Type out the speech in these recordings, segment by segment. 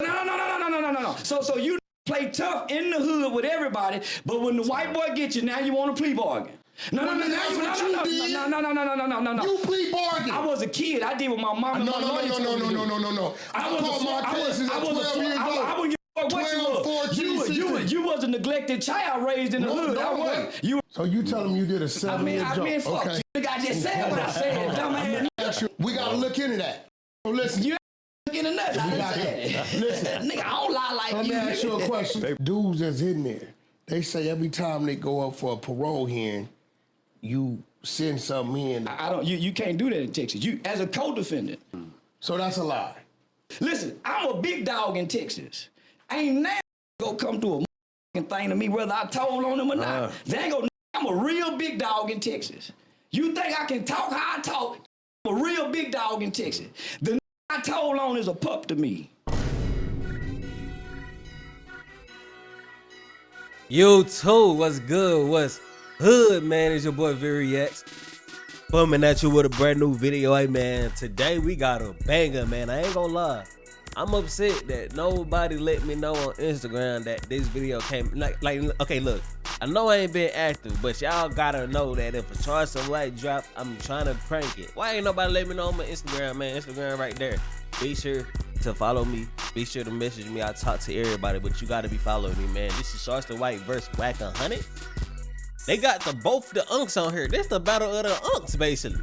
No. So you play tough in the hood with everybody, but when the white boy gets you, now you want to plea bargain. No. You plea bargain. I was a kid. I did what my mom and my lawyer told me to do. No. I caught my cases at 12 years old. I wouldn't give a fuck what you was. You was a neglected child raised in the hood. I wasn't. So you tell them you did a 7-year jump. I mean, fuck okay. you. I just said what I said, dumbass. We gotta look into that. So listen. You ain't looking into nothing. I just said it. Listen. Nigga, I don't lie like you. Let me ask you a question. Dudes that's in there, they say every time they go up for a parole hearing, you send something in. I don't. You can't do that in Texas. You as a co-defendant. So that's a lie. Listen, I'm a big dog in Texas. Ain't now go come to a thing to me whether I told on them or not. They ain't gonna. I'm a real big dog in Texas. You think I can talk how I talk? I'm a real big dog in Texas. The I told on is a pup to me. YouTube, what's good? What's hood, man? It's your boy VickX. Coming at you with a brand new video. Hey man, today we got a banger, man. I ain't gonna lie, I'm upset that nobody let me know on Instagram that this video came. Like, okay, look, I know I ain't been active, but y'all gotta know that if a Charleston White drop, I'm trying to crank it. Why ain't nobody let me know on my Instagram, man? Instagram right there. Be sure to follow me. Be sure to message me. I talk to everybody, but you gotta be following me, man. This is Charleston White versus Wack100. They got both the unks on here. This the battle of the unks, basically.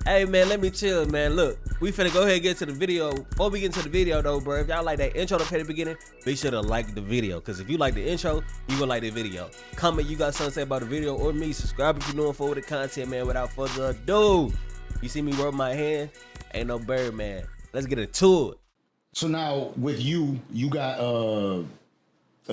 Hey, man, let me chill, man. Look, we finna go ahead and get to the video. Before we get into the video, though, bro, if y'all like that intro to pay the beginning, be sure to like the video. Because if you like the intro, you gonna like the video. Comment you got something to say about the video or me. Subscribe if you're doing forward the content, man. Without further ado, you see me rub my hand? Ain't no bird, man. Let's get into it. So now, with you got a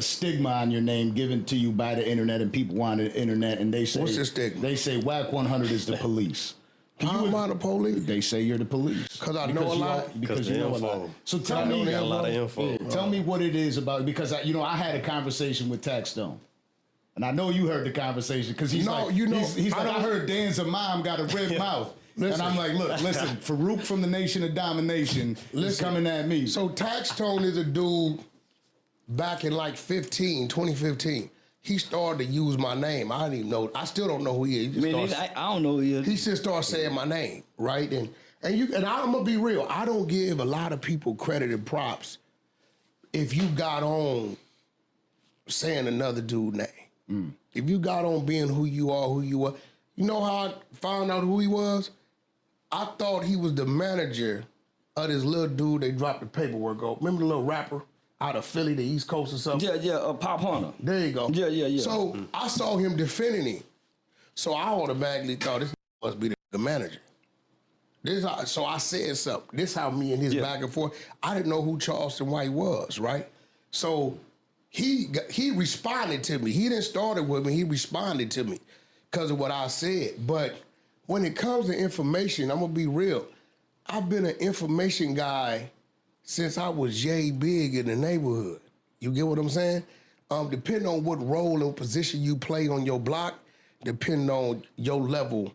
stigma on your name given to you by the internet, and people on the internet, and they say, what's the stigma? They say Wack100 is the police. How am I the police? They say you're the police. Because I know a lot? Because you know a lot. So tell me, got a lot of info. Yeah, tell me what it is about, because I had a conversation with Taxstone. And I know you heard the conversation, because he's like, I heard Danza mom got a red mouth. Listen. And I'm like, look, listen, Farouk from the Nation of Domination is coming at me. So Taxstone is a dude back in like 2015. He started to use my name. I didn't even know. I still don't know who he is. I don't know who he is. He just started saying my name, right? And I'm gonna be real. I don't give a lot of people credit and props if you got on saying another dude's name. If you got on being who you are. You know how I found out who he was? I thought he was the manager of this little dude they dropped the paperwork on. Remember the little rapper out of Philly, the East Coast or something? Yeah, Pop Hunter. There you go. Yeah. So I saw him defending him. So I automatically thought this must be the manager. So I said something. This how me and his back and forth. I didn't know who Charleston White was, right? So he responded to me. He didn't start it with me. He responded to me because of what I said. But when it comes to information, I'm gonna be real. I've been an information guy since I was yay big in the neighborhood. You get what I'm saying? Depending on what role or position you play on your block, depending on your level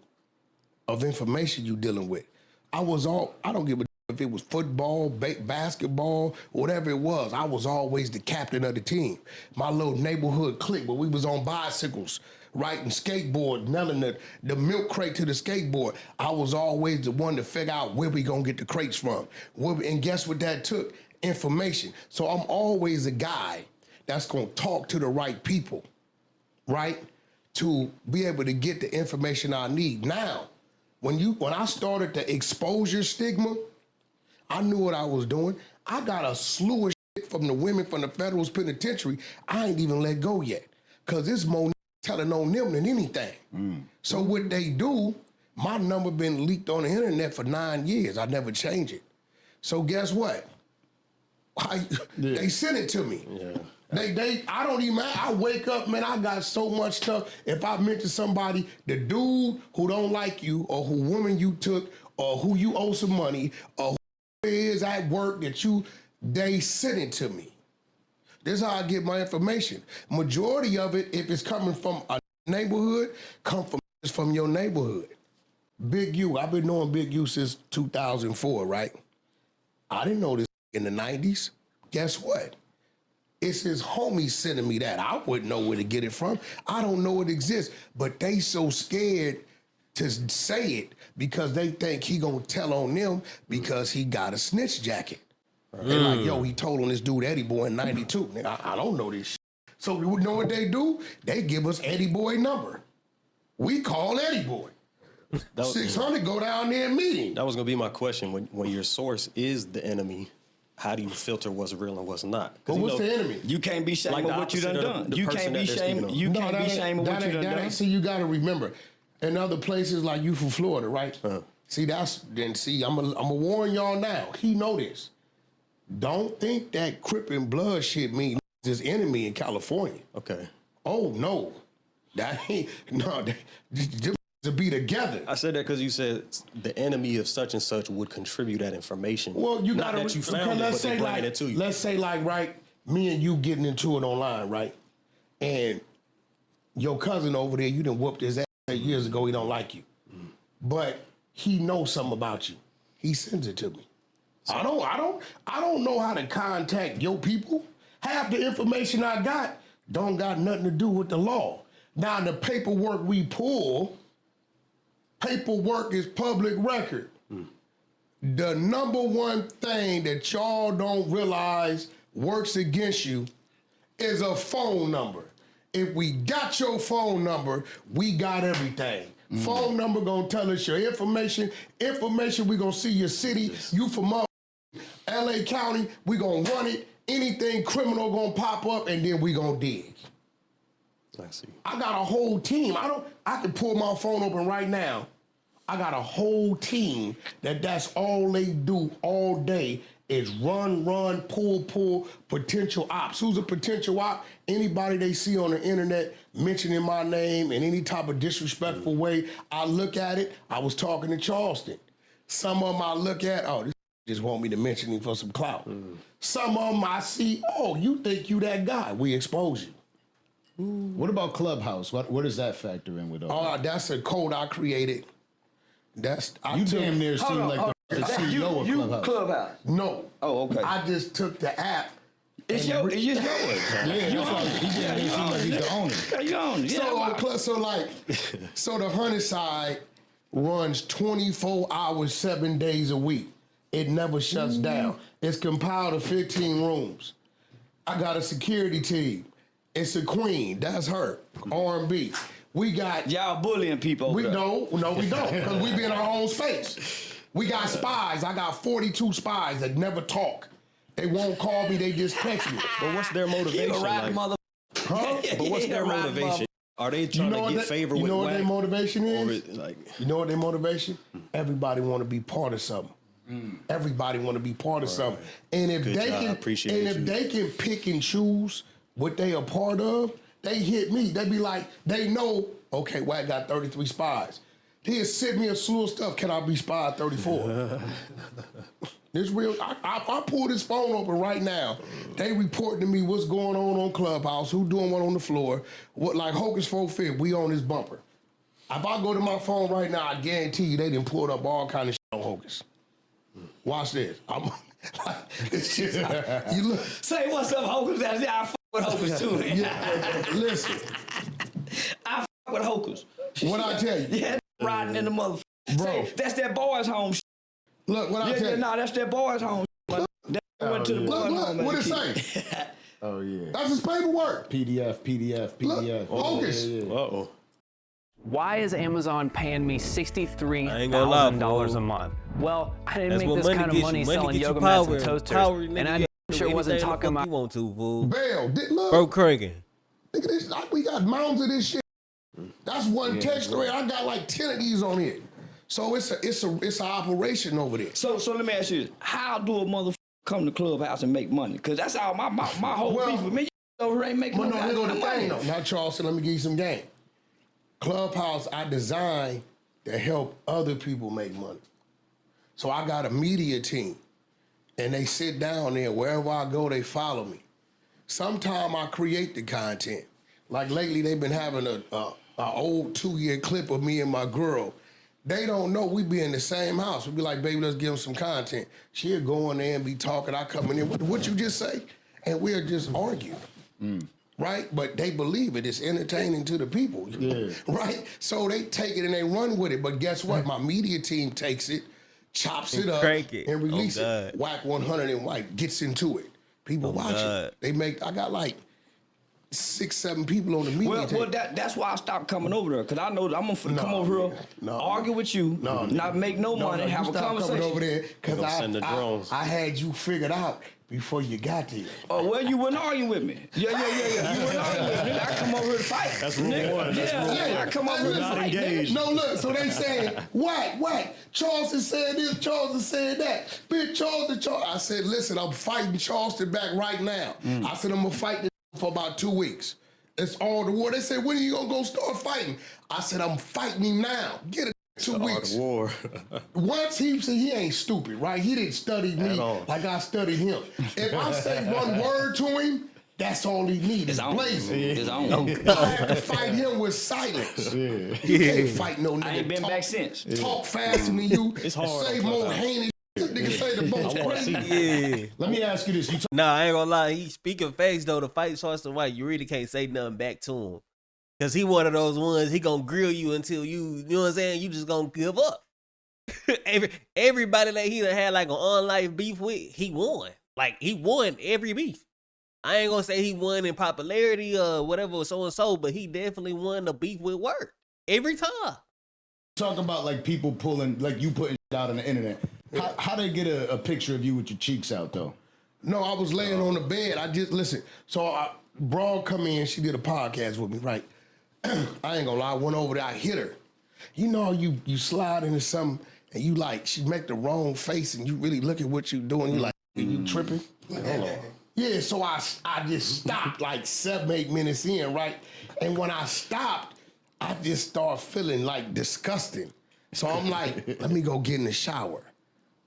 of information you dealing with. I don't give a if it was football, basketball, whatever it was. I was always the captain of the team. My little neighborhood clique where we was on bicycles, riding skateboard, nailing the milk crate to the skateboard. I was always the one to figure out where we gonna get the crates from. And guess what that took? Information. So I'm always a guy that's gonna talk to the right people, right? To be able to get the information I need. Now, when I started the exposure stigma, I knew what I was doing. I got a slew of shit from the women from the federal penitentiary. I ain't even let go yet. Cause it's more telling on them than anything. So what they do, my number been leaked on the internet for 9 years. I never change it. So guess what? They sent it to me. I don't even, I wake up, man, I got so much stuff. If I mention somebody, the dude who don't like you or who woman you took or who you owe some money or who it is at work that they sent it to me. This is how I get my information. Majority of it, if it's coming from a neighborhood, come from your neighborhood. Big U, I've been knowing Big U since 2004, right? I didn't know this in the 90s. Guess what? It's his homies sending me that. I wouldn't know where to get it from. I don't know it exists, but they so scared to say it because they think he gonna tell on them because he got a snitch jacket. They're like, yo, he told on this dude Eddie Boy in 92. Nigga, I don't know this shit. So you know what they do? They give us Eddie Boy number. We call Eddie Boy. 600 go down there and meet him. That was gonna be my question. When your source is the enemy, how do you filter what's real and what's not? But what's the enemy? You can't be ashamed of what you done. You can't be ashamed. You can't be ashamed of what you done. See, you got to remember, in other places like you from Florida, right? See, I'm gonna warn y'all now. He know this. Don't think that Crip and Blood shit means his enemy in California. Okay. Oh no, that ain't no. To be together. I said that because you said the enemy of such and such would contribute that information. Well, you not gotta, that you found it, but they bringing it to you. Let's say like, right, me and you getting into it online, right? And your cousin over there, you done whooped his ass 8 years ago, he don't like you. But he knows something about you. He sends it to me. So, I don't know how to contact your people. Half the information I got don't got nothing to do with the law. Now the paperwork we pull, paperwork is public record. The number one thing that y'all don't realize works against you is a phone number. If we got your phone number, we got everything. Phone number gonna tell us your information. We gonna see your city. You from up LA County, we gonna run it. Anything criminal gonna pop up and then we gonna dig. I see. I got a whole team. I can pull my phone open right now. I got a whole team that's all they do all day is run, pull, potential ops. Who's a potential op? Anybody they see on the internet mentioning my name in any type of disrespectful way, I look at it. I was talking to Charleston. Some of them I look at, oh, this just want me to mention him for some clout. Some of them I see, oh, you think you that guy. We expose you. What about Clubhouse? What does that factor in with all that? That's a code I created. Damn near seem like the CEO of Clubhouse. No. Oh, okay. I just took the app. It's yours. Yeah, that's why he damn near seem like he's the owner. You own it. So the Honey side runs 24 hours, 7 days a week. It never shuts down. It's compiled of 15 rooms. I got a security team. It's a queen. That's her. R&B. We got... Y'all bullying people. No, we don't. Because we be in our own space. We got spies. I got 42 spies that never talk. They won't call me. They just text me. But what's their motivation? Huh? But what's their motivation? Are they trying to get favor with Wack? You know what their motivation is? Like, you know what their motivation? Everybody want to be part of something. Everybody want to be part of something. And if they can pick and choose what they are part of, they hit me. They be like, they know, okay, Wack got 33 spies. He'll send me a slew of stuff. Can I be spy 34? This real. If I pull this phone open right now, they report to me what's going on Clubhouse, who doing what on the floor, what like Hocus 4/5, we on this bumper. If I go to my phone right now, I guarantee you they done pulled up all kind of shit on Hocus. Watch this. It's just, you look. Say what's up, Hocus. I fuck with Hocus too. Listen. I fuck with Hocus. What I tell you? Yeah, riding in the motherfucker. Bro. Say, that's that boys' home. Look, what I tell you? No, that's that boys' home. Went to the boys' home. Look, what it say? Oh, yeah. That's his paperwork. PDF. Look, Hocus. uh-oh. Why is Amazon paying me $63,000 a month? Well, I didn't make this kind of money selling yoga mats and toasters, and I sure wasn't talking about. You want to, fool? Bail. Look. Bro, cranking. Look at this. We got mounds of this shit. That's one text thread. I got like 10 of these on it. So it's an operation over there. So let me ask you this: how do a motherfucker come to Clubhouse and make money? Because that's all my whole beef with me. You over ain't making no money. Now, Charleston, let me give you some game. Clubhouse, I designed to help other people make money. So I got a media team, and they sit down there. Wherever I go, they follow me. Sometime I create the content. Like lately, they've been having a old 2-year clip of me and my girl They don't know we be in the same house. We be like, baby, let's give them some content. She'll go in there and be talking. I come in there, what you just say? And we'll just argue. Right? But they believe it. It's entertaining to the people. Right? So they take it and they run with it. But guess what? My media team takes it, chops it up, and release it. Wack100 and Wack gets into it. People watch it. I got like 6, 7 people on the media team. Well, that's why I stopped coming over there, because I know that I'm going to come over here, argue with you, not make no money, have a conversation. Coming over there because I had you figured out before you got there. Oh, well, you wouldn't argue with me. Yeah. You wouldn't argue with me. I come over here to fight. That's rule one. I come over here to fight. Engaged. No, look, so they saying, Wack, Charleston said this, Charleston said that. Bitch, Charleston. I said, listen, I'm fighting Charleston back right now. I said, I'm going to fight this for about 2 weeks. It's all the war. They said, when are you going to go start fighting? I said, I'm fighting him now. Get it. 2 weeks. War. Once he said he ain't stupid, right? He didn't study me like I studied him. If I say one word to him, that's all he needs. It's blazing. It's on. I had to fight him with silence. You can't fight no nigga. I ain't been back since. Talk faster than you. It's hard. Say more heinous. Nigga say the most crazy. Let me ask you this. Nah, I ain't gonna lie. He speaking facts though. To fight Charleston White, you really can't say nothing back to him. Cause he one of those ones, he gonna grill you until you know what I'm saying, you just gonna give up. Everybody that he done had like an on-life beef with, he won. Like, he won every beef. I ain't gonna say he won in popularity or whatever, so-and-so, but he definitely won the beef with work. Every time. Talk about like people pulling, like you putting out on the internet. How they get a picture of you with your cheeks out though? No, I was laying on the bed. Listen, so Broad come in, she did a podcast with me, right? I ain't gonna lie, I went over there, I hit her. You know, you slide into something and you like, she make the wrong face and you really look at what you doing, you like, you tripping? Yeah, so I just stopped like 7, 8 minutes in, right? And when I stopped, I just started feeling like disgusting. So I'm like, let me go get in the shower.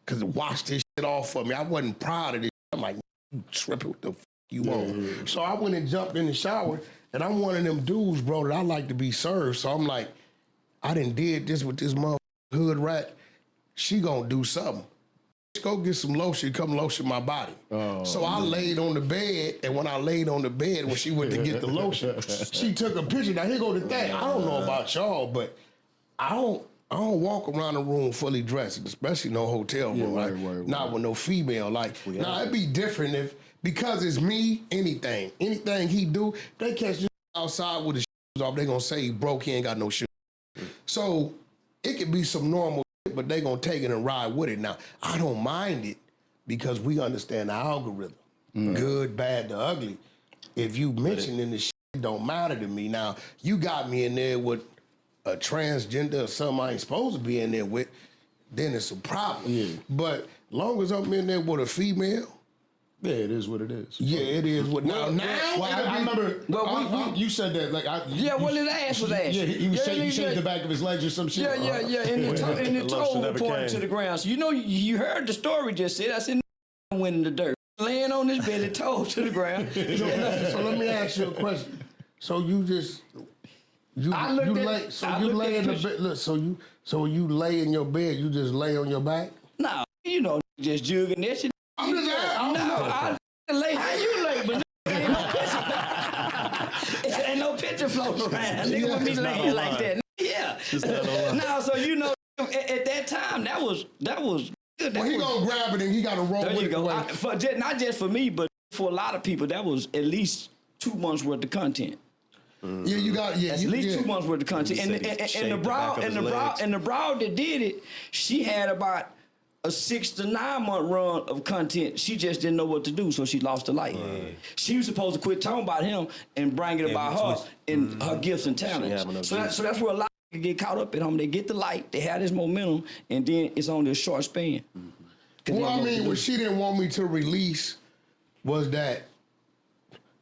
Cause wash this shit off for me. I wasn't proud of this. I'm like, you tripping, what the f you on? So I went and jumped in the shower. And I'm one of them dudes, bro, that I like to be served. So I'm like, I done did this with this mother hood rat. She gonna do something. Go get some lotion, come lotion my body. So I laid on the bed, and when I laid on the bed, when she went to get the lotion, she took a picture. Now here go the thing. I don't know about y'all, but I don't walk around the room fully dressed, especially no hotel room. Right? Not with no female. Like, now it'd be different if, because it's me, anything he do, they catch you outside with his shoes off, they gonna say he broke, he ain't got no shoes. So it could be some normal shit, but they gonna take it and ride with it. Now, I don't mind it because we understand the algorithm. Good, bad, the ugly. If you mentioning the shit, it don't matter to me. Now, you got me in there with a transgender or something I ain't supposed to be in there with, then it's a problem. But long as I'm in there with a female, yeah, it is what it is. Yeah, it is what now. I remember. You said that like well, his ass was ass. Yeah, he shaved the back of his legs or some shit. Yeah. And the toe was pointing to the ground. So you know, you heard the story just said. I said, went in the dirt, laying on this bed, and toe to the ground. So let me ask you a question. So you lay in the bed. Look, so you lay in your bed. You just lay on your back. No, you know, just jugging that shit. I lay how you lay, but ain't no picture. Ain't no picture floating around. Nigga with me laying like that. Yeah. No, so you know, at that time, that was good. He gonna grab it and he got to roll there with you go. it. Not just for me, but for a lot of people, that was at least 2 months worth of content. Yeah, you got at least 2 months worth of content. And the broad that did it, she had about a 6 to 9 month run of content. She just didn't know what to do, so she lost her life. She was supposed to quit talking about him and bring it about her and her gifts and talents. So that's where a lot of people get caught up at home. They get the light, they have this momentum, and then it's only a short span. Well, I mean, what she didn't want me to release was that,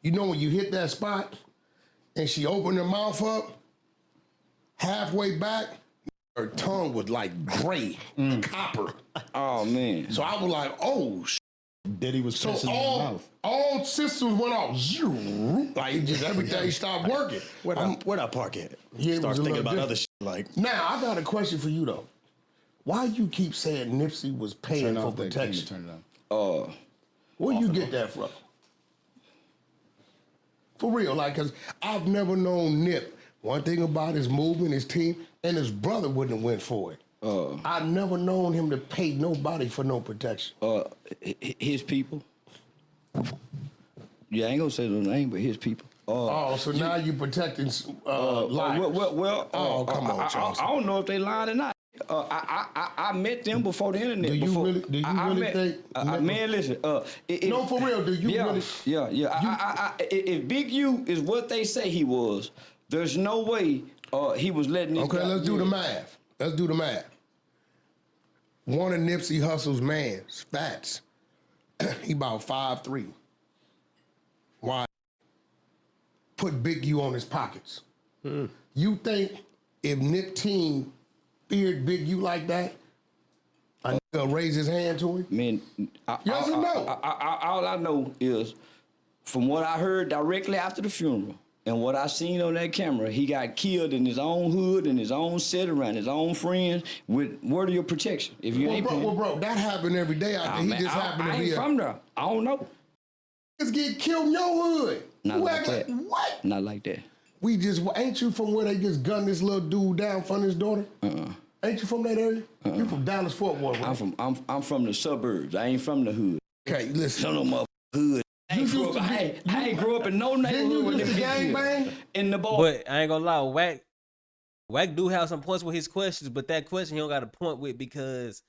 you know, when you hit that spot and she opened her mouth up, halfway back, her tongue was like gray, copper. Oh, man. So I was like, oh, Diddy was pissing in the mouth. All systems went off. Like just everything stopped working. Where'd I park at? Yeah, Start thinking about other shit like. Now I got a question for you though. Why you keep saying Nipsey was paying for protection? Turn it on. Where you get that from? For real, like, cause I've never known Nip. One thing about his movement, his team, and his brother wouldn't have went for it. I've never known him to pay nobody for no protection. His people. Yeah, I ain't gonna say no name, but his people. So now you protecting lives. Well, come on, Charleston. I don't know if they lied or not. I met them before the internet. Do you really think? Man, listen. No, for real. Do you really? Yeah. If Big U is what they say he was, there's no way he was letting this. Okay, let's do the math. One of Nipsey Hussle's man, Spats, he about 5'3". Why? Put Big U on his pockets. You think if Nip team feared Big U like that, a nigga raise his hand to him? Man, yes or no? All I know is, from what I heard directly after the funeral and what I seen on that camera, he got killed in his own hood, in his own city, around his own friends, with word of your protection. If you ain't bro, that happened every day out there. He just happened to be ain't from there. I don't know. Niggas get killed in your hood. Not like that. What? Not like that. We just, ain't you from where they just gunned this little dude down in front of his daughter? Ain't you from that area? You from Dallas, Fort Worth, right? I'm from the suburbs. I ain't from the hood. Okay, listen. No motherfucker hood. I ain't grew up in no neighborhood with them gang bang in the ball. But I ain't gonna lie, Wack do have some points with his questions, but that question he don't got a point with because,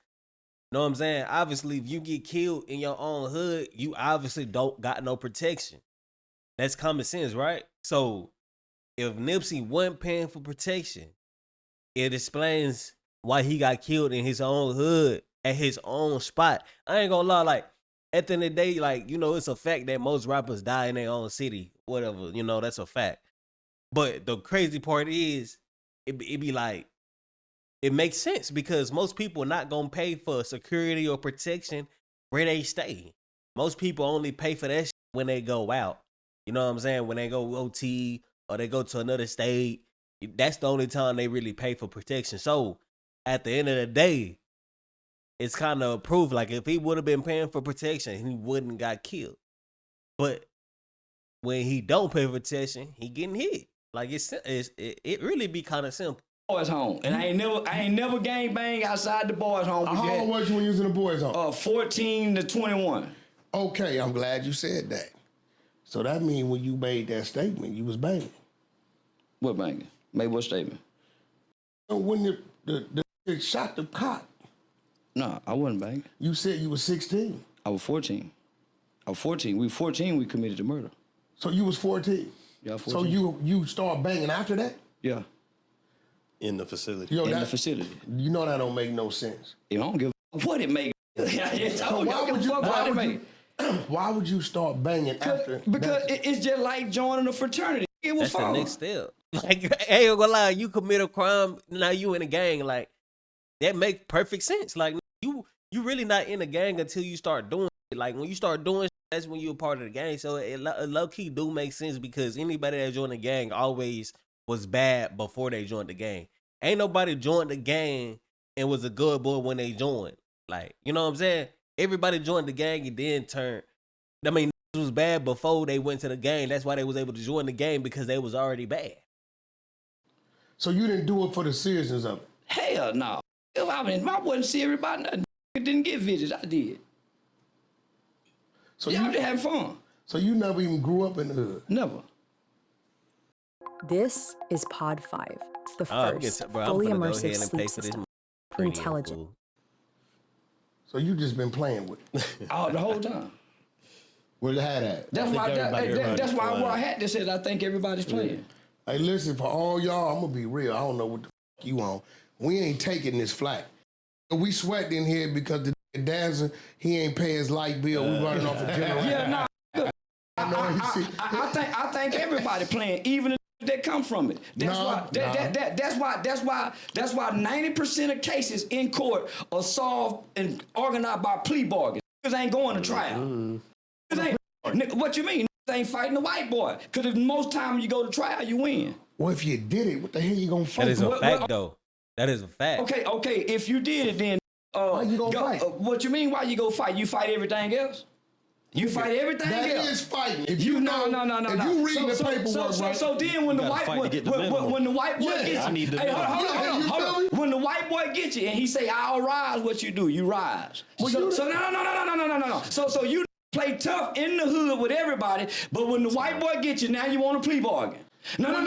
you know what I'm saying? Obviously, if you get killed in your own hood, you obviously don't got no protection. That's common sense, right? So if Nipsey wasn't paying for protection, it explains why he got killed in his own hood at his own spot. I ain't gonna lie, like, at the end of the day, like, you know, it's a fact that most rappers die in their own city, whatever, you know, that's a fact. But the crazy part is, it be like, it makes sense because most people are not gonna pay for security or protection where they stay. Most people only pay for that shit when they go out. You know what I'm saying? When they go OT or they go to another state, that's the only time they really pay for protection. So at the end of the day, it's kind of proof. Like if he would have been paying for protection, he wouldn't got killed. But when he don't pay for protection, he getting hit. Like it really be kind of simple. Boys home, and I ain't never gang bang outside the boys home. How old was you when you was in the boys home? 14 to 21. Okay, I'm glad you said that. So that means when you made that statement, you was banging. What banging? Made what statement? When the shot the cop. No, I wasn't banging. You said you was 16. I was 14. I was 14. We 14. We committed the murder. So you was 14. Yeah, 14. So you start banging after that? Yeah. In the facility. Yo, in the facility. You know that don't make no sense. I don't give a what it make. Why would you start banging after? Because it's just like joining a fraternity. It was That's the next step. Like, I ain't gonna lie, you commit a crime, now you in a gang. Like, that makes perfect sense. Like, you really not in a gang until you start doing it. Like, when you start doing shit, that's when you're a part of the gang. So it low-key do make sense because anybody that joined the gang always was bad before they joined the gang. Ain't nobody joined the gang and was a good boy when they joined. Like, you know what I'm saying? Everybody joined the gang and then turned. I mean, it was bad before they went to the gang. That's why they was able to join the gang because they was already bad. So you didn't do it for the seriousness of it? Hell no. I wasn't serious about nothing. I didn't get visits. I did. So you just having fun. So you never even grew up in the hood? Never. This is Pod 5, the first fully immersive sleep system. Intelligent. So you just been playing with it? Oh, the whole time. Where's the hat at? That's why I wore a hat that says I think everybody's playing. Hey, listen, for all y'all, I'm gonna be real. I don't know what the fuck you on. We ain't taking this flack. We sweat in here because the dancer, he ain't pay his light bill. We running off a generator. Yeah, no. I think everybody playing, even if they come from it. That's why 90% of cases in court are solved and organized by plea bargains. niggas ain't going to trial. What you mean? Niggas ain't fighting the white boy. Because if most time you go to trial, you win. Well, if you did it, what the hell you gonna fight? That is a fact, though. That is a fact. Okay. If you did it, then why you gonna fight? What you mean? Why you go fight? You fight everything else. You fight everything else. That is fighting. If you No. If you read the paperwork, right? So then when the white boy, when the white boy gets you, hold on. When the white boy gets you and he say, "I'll rise," what you do? You rise. Well, So no. So you play tough in the hood with everybody, but when the white boy gets you, now you want to plea bargain. No. You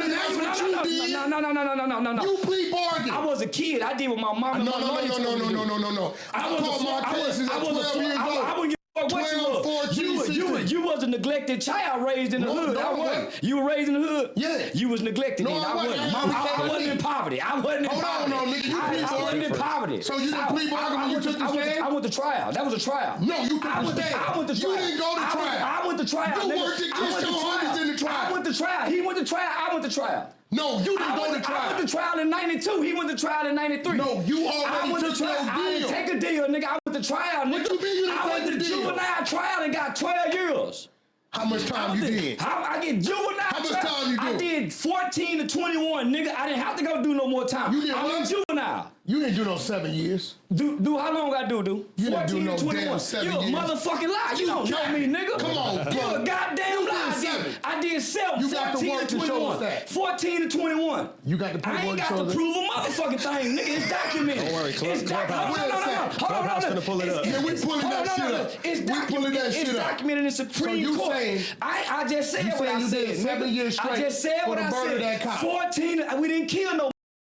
plea bargain. I was a kid. I did what my mom and my lawyer told me to do. No. I caught my cases at 12 years old. I wouldn't give a fuck what 12, 14, you was a neglected child raised in the hood. No, I wasn't. You were raised in the hood? Yeah. You was neglected. No, I wasn't. I wasn't in poverty. I wasn't in poverty. Hold on, nigga. You plea I wasn't in poverty. So you didn't plea bargain when you took the stand? I went to trial. That was a trial. No, you took the stand. I went to trial. You didn't go to trial. I went to trial. You worked against your homies in the trial. I went to trial. He went to trial. I went to trial. No, you didn't go to trial. I went to trial in 92. He went to trial in 93. No, you already took your deal. I didn't take a deal, nigga. I went to trial, nigga. What you mean you didn't I went take to the deal? juvenile trial and got 12 years. How much time you did? I get juvenile. How much time you do? I did 14 to 21, nigga. I didn't have to go do no more time. You did I went what? juvenile. You didn't do no 7 years. Do how long I do? You didn't do 14 no to 21. damn 7 You a years. motherfucking lie. You don't know me, nigga. Come on, You bro. a goddamn You lie. did 7. I did 7. You got the 14 work to to show 21. us that. 14 to 21. You got the paperwork I ain't to got show to that? prove a motherfucking thing, nigga. It's documented. Don't worry, It's Clubhouse. Clubhouse finna pull it up. Yeah, we pulling that shit up. It's We pulling that shit It's up. documented in Supreme you Court. saying- I just said you what I saying you said. did 7 nigga. years I straight just said for what the I murder of said. that cop. 14. We didn't kill no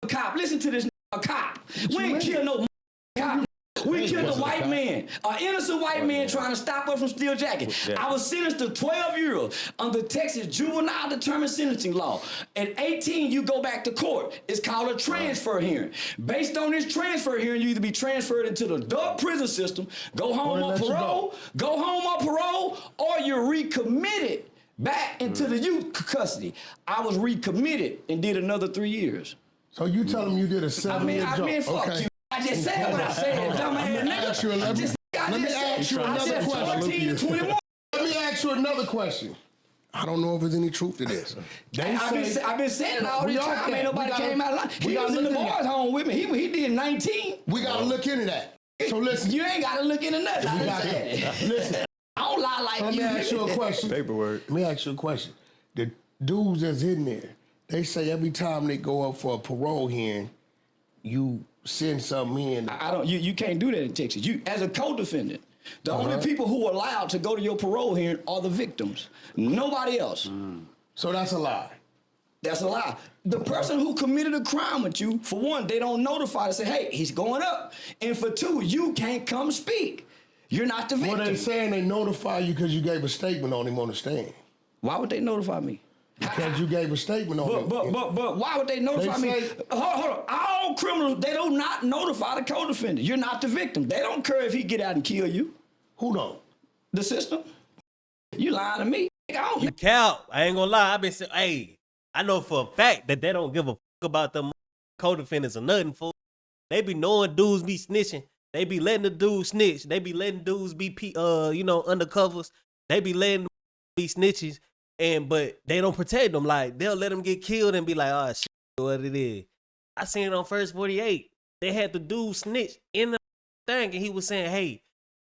cop. Listen to this cop. We ain't kill no cop. We killed a white man, an innocent white man trying to stop us from steel jacking. I was sentenced to 12 years under Texas juvenile determined sentencing law. At 18, you go back to court. It's called a transfer hearing. Based on this transfer hearing, you either be transferred into the adult prison system, go home on parole, or you're recommitted back into the youth custody. I was recommitted and did another 3 years. So you tell them you did a 7-year jump. Fuck Okay. you. I just said what I said, dumbass Let me nigga. ask you another question. 21. Let me ask you another question. I don't know if there's any truth to this. I've been saying it all this time. Ain't nobody came out of line. He was in the boys' home with me. He did 19. We got to look into that. So listen. You ain't got to look into nothing. I done said it. Listen. I don't lie like Let you. me ask you a question. Paperwork. Let me ask you a question. The dudes that's in there, they say every time they go up for a parole hearing, you send something in. I don't. You can't do that in Texas. You, as a co-defendant, the only people who are allowed to go to your parole hearing are the victims. Nobody else. So that's a lie. That's a lie. The person who committed a crime with you, for one, they don't notify to say, hey, he's going up. And for two, you can't come speak. You're not the victim. Well, they're saying they notify you because you gave a statement on him on the stand. Why would they notify me? Because you gave a statement on him. But why would they notify me? Hold on. All criminals, they do not notify the co-defendant. You're not the victim. They don't care if he get out and kill you. Who don't? The system. You lying to me. You count. I ain't gonna lie. I've been saying, hey, I know for a fact that they don't give a fuck about them co-defendants or nothing, fool. They be knowing dudes be snitching. They be letting the dudes snitch. They be letting dudes be, undercovers. They be letting them be snitches. But they don't protect them. Like, they'll let them get killed and be like, oh, shit, what it is. I seen it on First 48. They had the dude snitch in the thing, and he was saying, hey,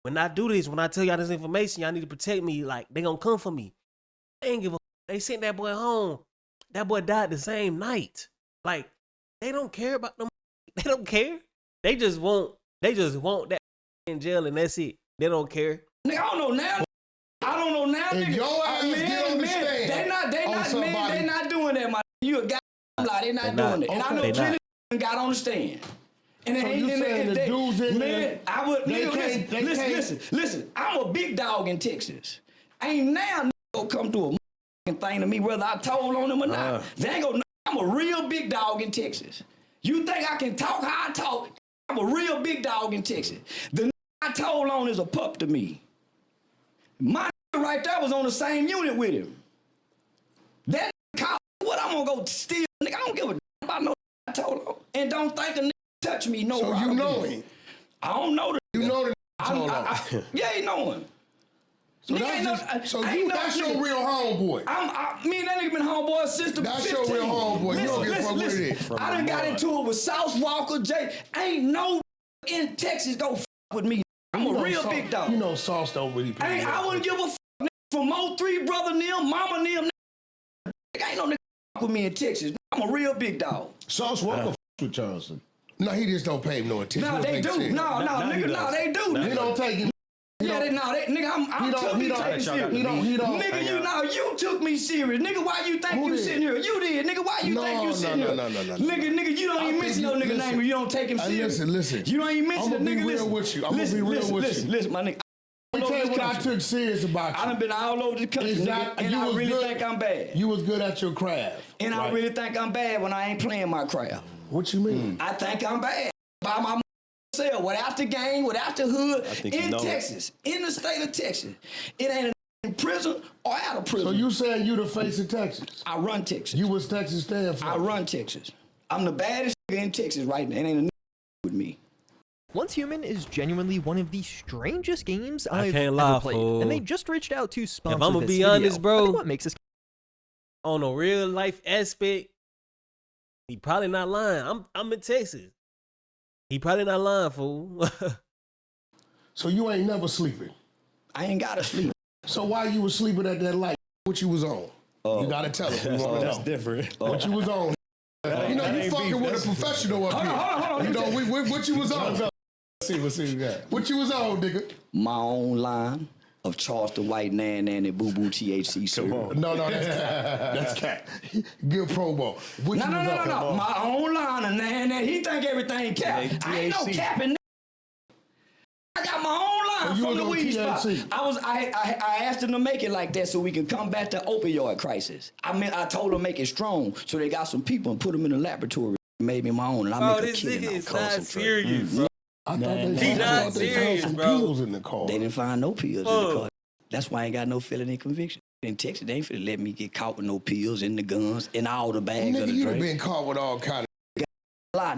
when I do this, when I tell y'all this information, y'all need to protect me. Like, they gonna come for me. They ain't give a They sent that boy home. That boy died the same night. Like, they don't care about them. They don't care. They just want that in jail, and that's it. They don't care. Nigga, I don't know now. If nigga. your ass get on the stand They not doing that, my. You a goddamn lie. They not doing it. And I know plenty of got on the stand. And so you saying the dudes in there, I would, listen. I'm a big dog in Texas. Ain't now gonna come to a thing to me whether I told on them or not. They ain't gonna. I'm a real big dog in Texas. You think I can talk how I talk? I'm a real big dog in Texas. The I told on is a pup to me. My right there was on the same unit with him. That cop, what I'm gonna go steal? Nigga, I don't give a damn about no I told on. And don't think a nigga touch me no. So you know him. I don't know the You know the Yeah, ain't no one. So that's your real homeboy. Me and that nigga been homeboys since the That's 15. your real homeboy. You don't get fucked with it. I done got into it with South Walker, Jay. Ain't no in Texas go with me. I'm a real big dog. You know Sauce don't really pay. I wouldn't give a from all three brother them, mama them. Ain't no nigga with me in Texas. I'm a real big dog. Sauce Walker with Charleston. No, he just don't pay him no attention. No, they do. No, nigga, they do. He don't take him. Nigga, I'm took me serious. Nigga, you took me serious. Nigga, why you think you sitting here? You did. Nigga, why you think you sitting here? No. Nigga, you don't even mention no nigga name. You don't take him serious. Listen. You don't even mention the nigga. I'm gonna be real with you. I'm gonna be real with you. Listen, my nigga. Let me tell you what I took serious about you. I done been all over the country, nigga, and I really think I'm bad. You was good at your craft. And I really think I'm bad when I ain't playing my craft. What you mean? I think I'm bad. By my self, without the gang, without the hood, in Texas, in the state of Texas. It ain't in prison or out of prison. So you saying you the face of Texas? I run Texas. You was Texas stand for? I run Texas. I'm the baddest nigga in Texas right now. It ain't a nigga with me. Once Human is genuinely one of the strangest games I've ever played, and they just reached out to sponsor if I'm gonna this be video. honest, bro, I think what makes this on a real life aspect, he probably not lying. I'm in Texas. He probably not lying, fool. So you ain't never sleeping? I ain't gotta sleep. So why you was sleeping at that light? What you was on? You gotta tell us. That's different. What you was on? You know you fucking with a professional up here. Hold on. You know what you was on? Let's see what you got. What you was on, nigga? My own line of Charleston White, Nan, and Boo Boo THC. Come on. No, that's cat. Good promo. What you was on? No. My own line of Nan. He think everything cap. I ain't no capping. I got my own line from the weed spot. I asked them to make it like that so we can combat the opioid crisis. I told them make it strong so they got some people and put them in the laboratory. Made me my own, and I make a killing. This nigga is not serious, bro. I thought they found some pills in the car. They didn't find no pills in the car. That's why I ain't got no felony conviction. In Texas, they ain't finna let me get caught with no pills in the guns, in all the bags of the you drink. Been caught with all kind of.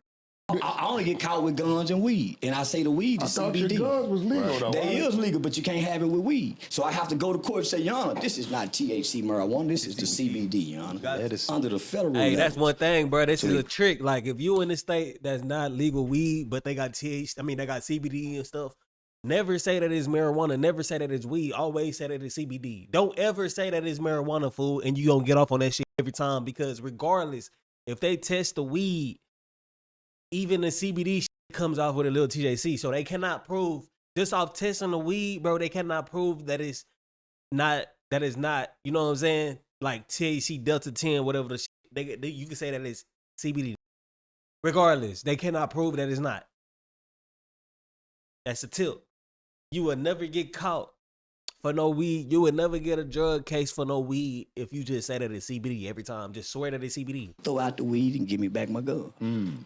I only get caught with guns and weed, and I say the weed is CBD. I thought your guns was legal, though. They is legal, but you can't have it with weed. So I have to go to court and say, Your Honor, this is not THC marijuana. This is the CBD, Your Honor. That is under the federal. Hey, that's one thing, bro. This is a trick. Like, if you in a state that's not legal weed, but they got THC, they got CBD and stuff. Never say that it's marijuana. Never say that it's weed. Always say that it's CBD. Don't ever say that it's marijuana, fool, and you gonna get off on that shit every time, because regardless, if they test the weed, even the CBD shit comes off with a little THC. So they cannot prove, just off testing the weed, bro, they cannot prove that it's not, you know what I'm saying? Like THC Delta 10, whatever the shit. You can say that it's CBD. Regardless, they cannot prove that it's not. That's a tip. You will never get caught for no weed. You would never get a drug case for no weed if you just say that it's CBD every time. Just swear that it's CBD. Throw out the weed and give me back my gun.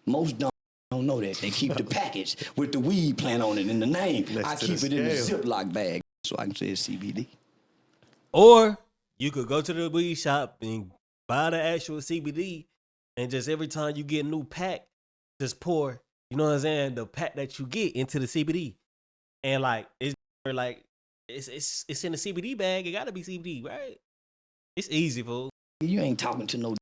Most don't know that. They keep the package with the weed plant on it in the name. I keep it in the Ziploc bag so I can say it's CBD. Or you could go to the weed shop and buy the actual CBD, and just every time you get a new pack, just pour, you know what I'm saying, the pack that you get into the CBD. And it's in the CBD bag. It gotta be CBD, right? It's easy, fool. You ain't talking to no nigga.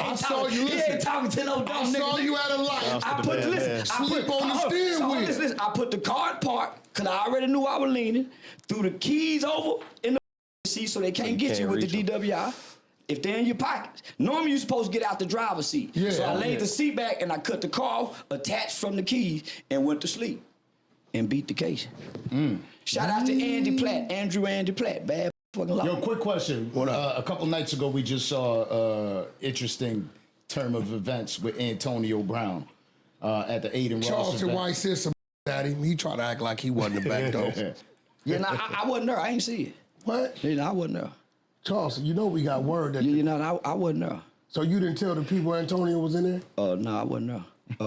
I saw you. He ain't talking to no dumb nigga. I saw you at a light. I put on the steering wheel. Listen, I put the car in park because I already knew I was leaning. Threw the keys over in the seat so they can't get you with the DWI. If they're in your pockets. Normally you're supposed to get out the driver's seat. So I laid the seat back and I cut the car off, attached from the keys, and went to sleep. And beat the case. Shout out to Andrew Andy Platt. Bad fucking law. Yo, quick question. A couple nights ago, we just saw interesting term of events with Antonio Brown at the Aiden Ross Charleston event. White said some at him. He tried to act like he wasn't the back door. I wasn't there. I ain't see it. What? I wasn't there. Charleston, you know we got word that... I wasn't there. So you didn't tell the people Antonio was in there? No, I wasn't there. I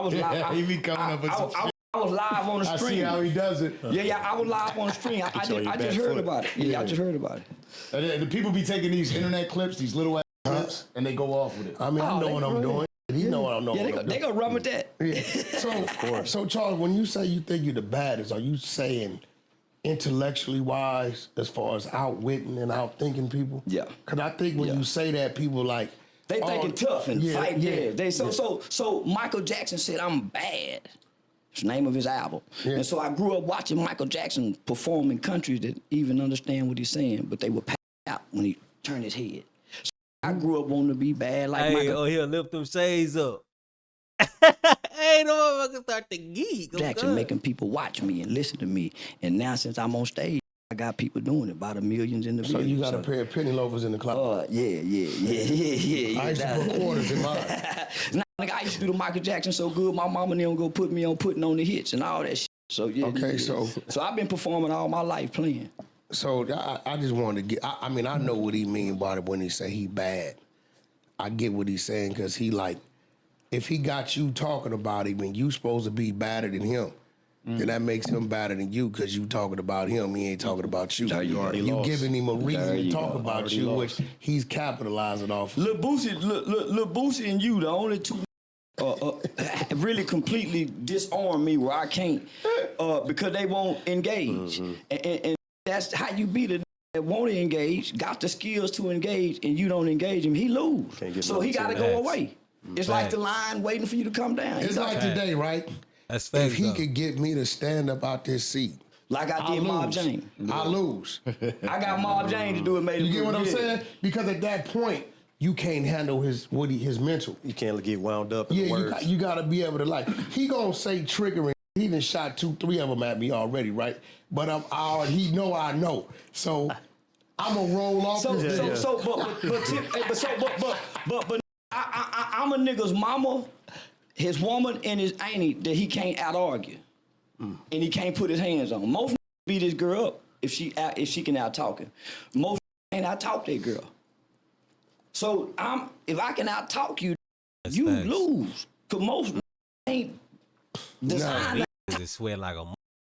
was live. He be coming up with some shit. I was live on the stream. I see how he does it. Yeah, I was live on the stream. I just heard about it. I just heard about it. And the people be taking these internet clips, these little ass clips, and they go off with it. I know what I'm doing. He know Yeah, they gonna run with that. Yeah. So Charles, when you say you think you're the baddest, are you saying intellectually wise, as far as outwitting and outthinking people? Yeah. Because I think when you say that, people like they thinking tough and fight. Yeah. So Michael Jackson said, "I'm bad." It's the name of his album. Yeah. And so I grew up watching Michael Jackson perform in countries that even understand what he's saying, but they were passed out when he turned his head. So I grew up wanting to be bad like Michael. He'll lift them shades up. Ain't no motherfucker start to geek. Jackson making people watch me and listen to me. And now since I'm on stage, I got people doing it by the millions in the So you got a pair of penny loafers in the club? Yeah. I used to put quarters in mine. Nigga, I used to do the Michael Jackson so good, my mama didn't go put me on putting on the hits and all that shit. So So I've been performing all my life playing. So I just wanted to get, I mean, I know what he mean by it when he say he bad. I get what he's saying, because he like, if he got you talking about him and you supposed to be better than him, then that makes him better than you, because you talking about him, he ain't talking about you. You giving him a reason to talk about you, which he's capitalizing off. Lil Boosie and you, the only two really completely disarm me where I can't, because they won't engage. And that's how you beat a that won't engage, got the skills to engage, and you don't engage him, he lose. So he got to go away. It's like the line waiting for you to come down. It's like today, right? That's facts, if he could get me to stand up out this seat, like I did Mob James, I lose. I got Mob James to do it. You get what I'm saying? Because at that point, you can't handle his mental. You can't get wound up in words. You got to be able to, like, he gonna say triggering. He done shot 2-3 of them at me already, right? But he know I know. So I'm gonna roll off. But I'm a nigga's mama, his woman, and his auntie that he can't out argue, and he can't put his hands on. Most beat this girl up if she can out talk him. Most ain't out talk that girl. So if I can out talk you, you lose. Cause most ain't designed. They sweat like a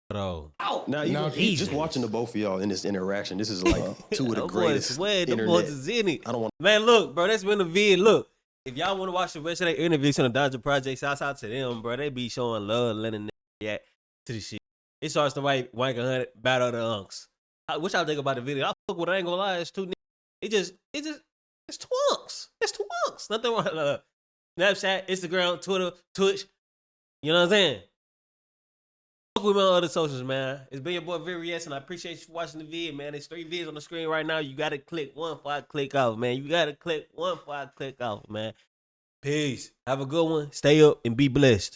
though. Now, just watching the both of y'all in this interaction, this is like two of the greatest the boys is in it. I don't want. Man, look, bro, that's been the vid. Look, if y'all want to watch the rest of their interviews on the Danza Project, shouts out to them, bro. They be showing love, letting them react to the shit. It starts to Wack100 battle of the unks. What y'all think about the video? I fuck with it, I ain't gonna lie, it's two niggas. It's two unks. It's two unks. Nothing wrong. Snapchat, Instagram, Twitter, Twitch. You know what I'm saying? Fuck with me on other socials, man. It's been your boy Vick, and I appreciate you for watching the vid, man. There's 3 vids on the screen right now. You gotta click one before I click off, man. You gotta click one before I click off, man. Peace. Have a good one. Stay up and be blessed.